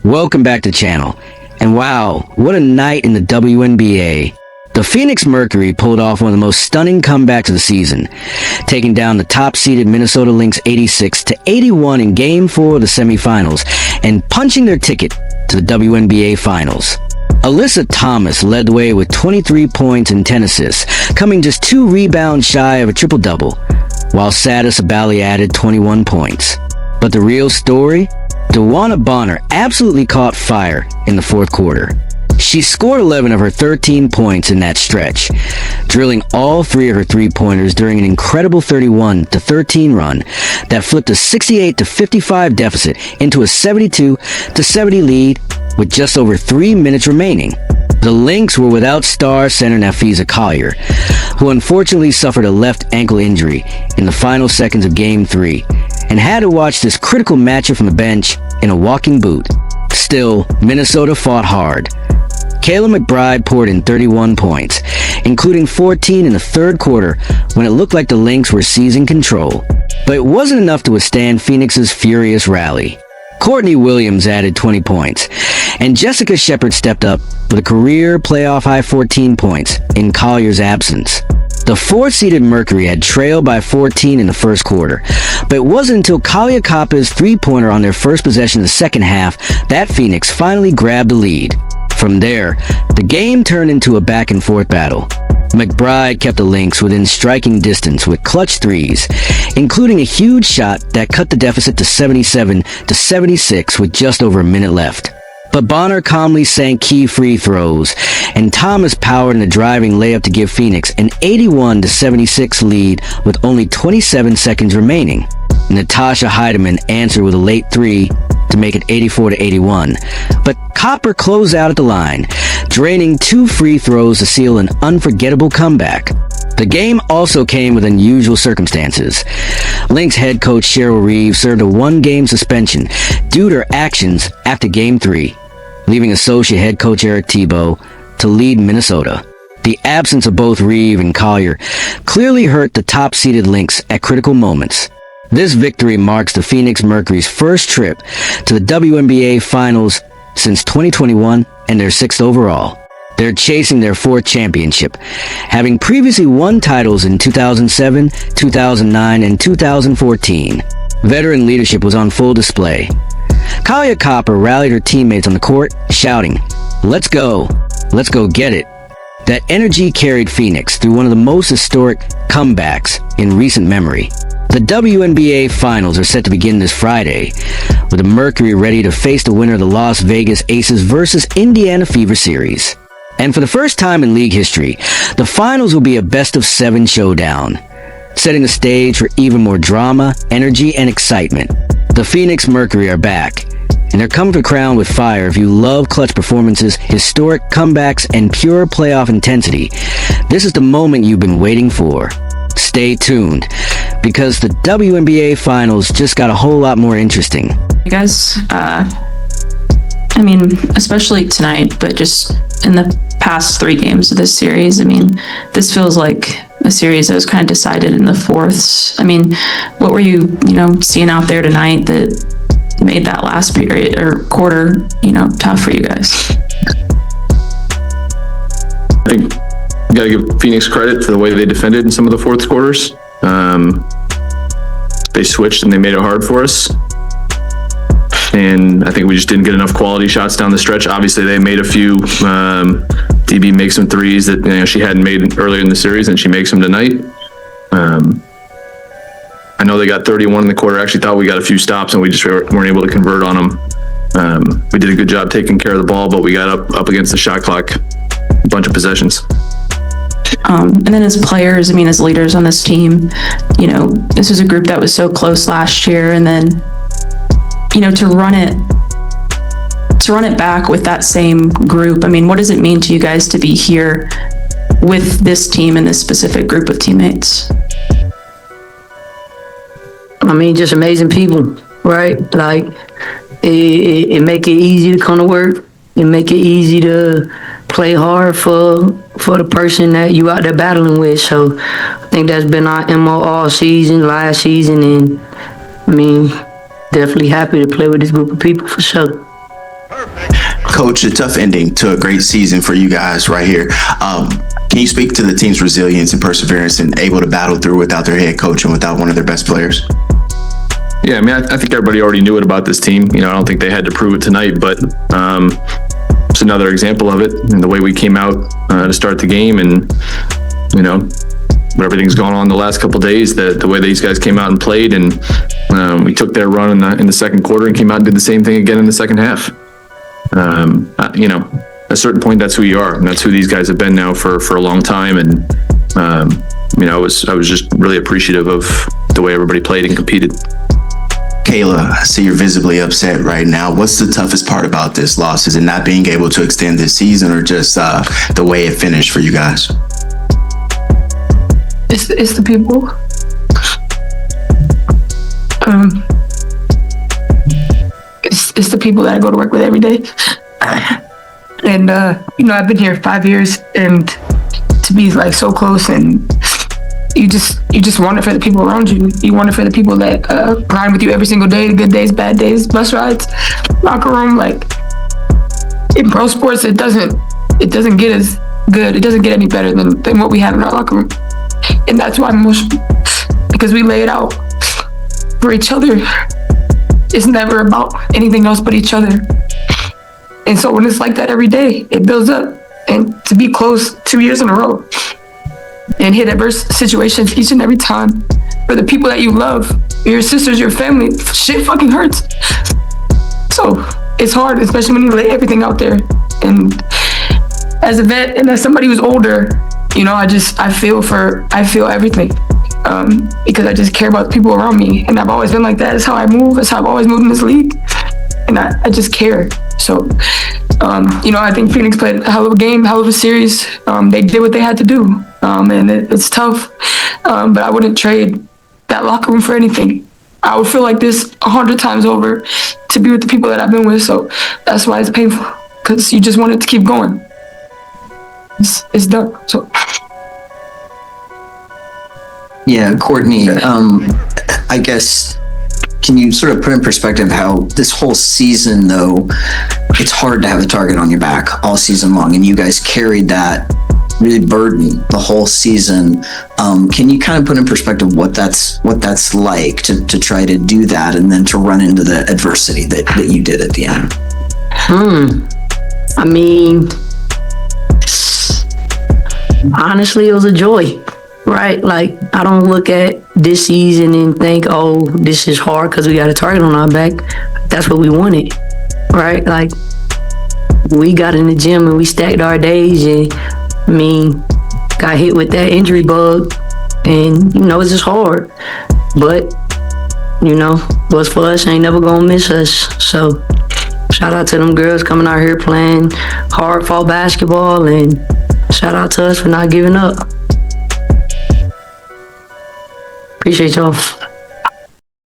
Welcome back to the channel. And wow, what a night in the WNBA. The Phoenix Mercury pulled off one of the most stunning comebacks of the season, taking down the top-seeded Minnesota Lynx 86-81 in Game 4 of the semifinals and punching their ticket to the WNBA Finals. Alyssa Thomas led the way with 23 points and 10 assists, coming just 2 rebounds shy of a triple-double, while Sadis Abali added 21 points. But the real story? DeWanna Bonner absolutely caught fire in the fourth quarter. She scored 11 of her 13 points in that stretch, drilling all 3 of her three-pointers during an incredible 31-13 run that flipped a 68-55 deficit into a 72-70 lead with just over 3 minutes remaining. The Lynx were without star center Napheesa Collier, who unfortunately suffered a left ankle injury in the final seconds of Game 3 and had to watch this critical matchup from the bench in a walking boot. Still, Minnesota fought hard. Kayla McBride poured in 31 points, including 14 in the third quarter when it looked like the Lynx were seizing control. But it wasn't enough to withstand Phoenix's furious rally. Courtney Williams added 20 points, and Jessica Shepard stepped up with a career playoff-high 14 points in Collier's absence. The 4th-seeded Mercury had trailed by 14 in the first quarter, but it wasn't until Kahleah Coppa's three-pointer on their first possession of the second half that Phoenix finally grabbed the lead. From there, the game turned into a back-and-forth battle. McBride kept the Lynx within striking distance with clutch threes, including a huge shot that cut the deficit to 77-76 with just over a minute left. But Bonner calmly sank key free throws, and Thomas powered in a driving layup to give Phoenix an 81-76 lead with only 27 seconds remaining. Natasha Heidemann answered with a late three to make it 84-81, but Copper closed out at the line, draining 2 free throws to seal an unforgettable comeback. The game also came with unusual circumstances. Lynx head coach Cheryl Reeves served a 1-game suspension due to her actions after Game 3, leaving associate head coach Eric Thibault to lead Minnesota. The absence of both Reeve and Collier clearly hurt the top-seeded Lynx at critical moments. This victory marks the Phoenix Mercury's first trip to the WNBA Finals since 2021 and their 6th overall. They're chasing their 4th championship, having previously won titles in 2007, 2009, and 2014. Veteran leadership was on full display. Kahleah Coppa rallied her teammates on the court, shouting, "Let's go get it." That energy carried Phoenix through one of the most historic comebacks in recent memory. The WNBA Finals are set to begin this Friday, with the Mercury ready to face the winner of the Las Vegas Aces versus Indiana Fever series. And for the first time in league history, the finals will be a best-of-7 showdown, setting the stage for even more drama, energy, and excitement. The Phoenix Mercury are back, and they're coming to crown with fire. If you love clutch performances, historic comebacks, and pure playoff intensity, this is the moment you've been waiting for. Stay tuned, because the WNBA Finals just got a whole lot more interesting. You guys, I mean, especially tonight, but just in the past 3 games of this series, I mean, this feels like a series that was kind of decided in the fourths. I mean, what were you seeing out there tonight that made that last period or quarter, tough for you guys? I think you got to give Phoenix credit for the way they defended in some of the fourth quarters. They switched and they made it hard for us. And I think we just didn't get enough quality shots down the stretch. Obviously, they made a few. DB makes some threes that she hadn't made earlier in the series, and she makes them tonight. I know they got 31 in the quarter. I actually thought we got a few stops, and we just weren't able to convert on them. We did a good job taking care of the ball, but we got up against the shot clock a bunch of possessions. And then as players, I mean, as leaders on this team, this was a group that was so close last year, and then to run it back with that same group. I mean, what does it mean to you guys to be here with this team and this specific group of teammates? I mean, just amazing people, right? Like, it make it easy to come to work. It make it easy to play hard for the person that you out there battling with. So I think that's been our MO all season, last season, and I mean, definitely happy to play with this group of people for sure. Coach, a tough ending to a great season for you guys right here. Can you speak to the team's resilience and perseverance and able to battle through without their head coach and without one of their best players? Yeah, I mean, I think everybody already knew it about this team. I don't think they had to prove it tonight, but it's another example of it and the way we came out to start the game, and everything's gone on the last couple of days. The way these guys came out and played, and we took their run in the second quarter and came out and did the same thing again in the second half. At a certain point, that's who you are, and that's who these guys have been now for a long time. And I was just really appreciative of the way everybody played and competed. Kayla, I see you're visibly upset right now. What's the toughest part about this loss? Is it not being able to extend this season, or just the way it finished for you guys? It's the people. It's the people that I go to work with every day. And I've been here 5 years, and to be like so close, and you just want it for the people around you. You want it for the people that grind with you every single day, good days, bad days, bus rides, locker room. Like in pro sports, it doesn't get as good. It doesn't get any better than what we have in our locker room. And that's why I'm emotional, because we lay it out for each other. It's never about anything else but each other. And so when it's like that every day, it builds up. And to be close 2 years in a row and hit adverse situations each and every time for the people that you love, your sisters, your family, shit fucking hurts. So it's hard, especially when you lay everything out there. And as a vet and as somebody who's older, I feel everything. Because I just care about the people around me, and I've always been like that. That's how I move. That's how I've always moved in this league, and I just care. So, I think Phoenix played a hell of a game, hell of a series. They did what they had to do, and it's tough. But I wouldn't trade that locker room for anything. I would feel like this 100 times over to be with the people that I've been with. So that's why it's painful, because you just want it to keep going. It's done. So. Yeah, Courtney, I guess, can you sort of put in perspective how this whole season, though, it's hard to have a target on your back all season long, and you guys carried that really burden the whole season. Can you kind of put in perspective what that's like to try to do that, and then to run into the adversity that you did at the end? I mean, honestly, it was a joy. Right? Like, I don't look at this season and think, oh, this is hard because we got a target on our back. That's what we wanted. Right? Like, we got in the gym and we stacked our days, and got hit with that injury bug, and it's just hard. But what's for us ain't never gonna miss us. So shout out to them girls coming out here playing hard fall basketball, and shout out to us for not giving up. Appreciate y'all.